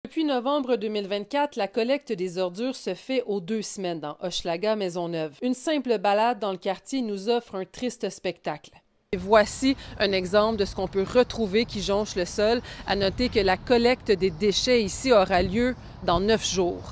Depuis novembre 2024, la collecte des ordures se fait aux 2 semaines dans Hochelaga Maisonneuve. Une simple balade dans le quartier nous offre un triste spectacle. Et voici un exemple de ce qu'on peut retrouver qui jonche le sol. À noter que la collecte des déchets ici aura lieu dans 9 jours.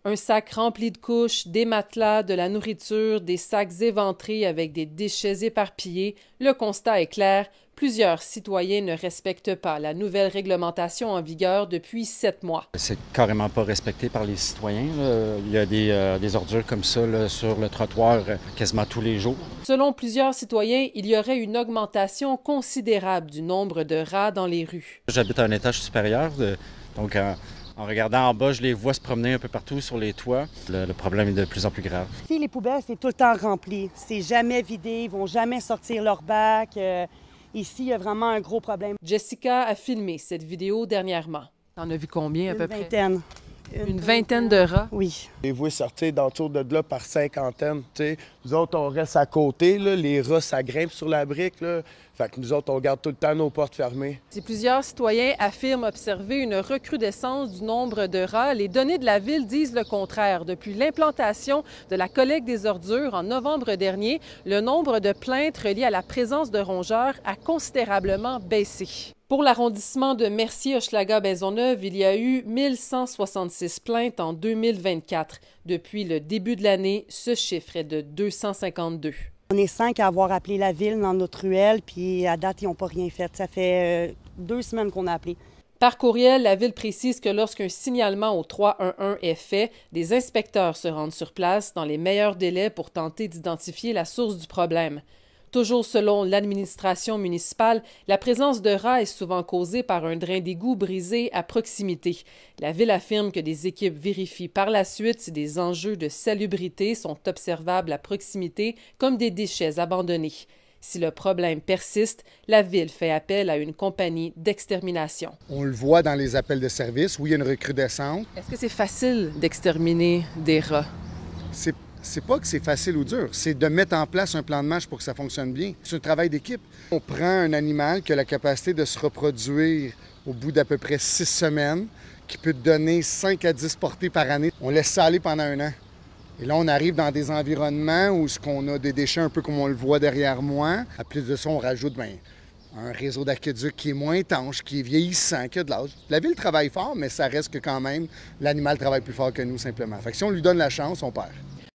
Un sac rempli de couches, des matelas, de la nourriture, des sacs éventrés avec des déchets éparpillés. Le constat est clair, plusieurs citoyens ne respectent pas la nouvelle réglementation en vigueur depuis 7 mois. C'est carrément pas respecté par les citoyens, là. Il y a des ordures comme ça là, sur le trottoir quasiment tous les jours. Selon plusieurs citoyens, il y aurait une augmentation considérable du nombre de rats dans les rues. J'habite à un étage supérieur, donc en regardant en bas, je les vois se promener un peu partout sur les toits. Le problème est de plus en plus grave. Ici, les poubelles, c'est tout le temps rempli. C'est jamais vidé, ils vont jamais sortir leur bac. Ici, il y a vraiment un gros problème. Jessica a filmé cette vidéo dernièrement. T'en as vu combien à peu près? Une vingtaine de rats? Oui. Les voies sortir d'entour de là par cinquantaine. T'sais. Nous autres, on reste à côté. Là. Les rats, ça grimpe sur la brique. Là. Fait que nous autres, on garde tout le temps nos portes fermées. Si plusieurs citoyens affirment observer une recrudescence du nombre de rats, les données de la ville disent le contraire. Depuis l'implantation de la collecte des ordures en novembre dernier, le nombre de plaintes reliées à la présence de rongeurs a considérablement baissé. Pour l'arrondissement de Mercier-Hochelaga-Maisonneuve, il y a eu 1166 plaintes en 2024. Depuis le début de l'année, ce chiffre est de 252. On est 5 à avoir appelé la ville dans notre ruelle, puis à date, ils n'ont pas rien fait. Ça fait 2 semaines qu'on a appelé. Par courriel, la ville précise que lorsqu'un signalement au 311 est fait, des inspecteurs se rendent sur place dans les meilleurs délais pour tenter d'identifier la source du problème. Toujours selon l'administration municipale, la présence de rats est souvent causée par un drain d'égout brisé à proximité. La ville affirme que des équipes vérifient par la suite si des enjeux de salubrité sont observables à proximité, comme des déchets abandonnés. Si le problème persiste, la ville fait appel à une compagnie d'extermination. On le voit dans les appels de service, où il y a une recrudescence. Est-ce que c'est facile d'exterminer des rats? C'est pas que c'est facile ou dur, c'est de mettre en place un plan de match pour que ça fonctionne bien. C'est un travail d'équipe. On prend un animal qui a la capacité de se reproduire au bout d'à peu près 6 semaines, qui peut donner 5 à 10 portées par année. On laisse ça aller pendant 1 an. Et là, on arrive dans des environnements où on a des déchets un peu comme on le voit derrière moi. À plus de ça, on rajoute un réseau d'aqueduc qui est moins étanche, qui est vieillissant, qui a de l'âge. La ville travaille fort, mais ça reste que quand même, l'animal travaille plus fort que nous, simplement. Fait que si on lui donne la chance, on perd.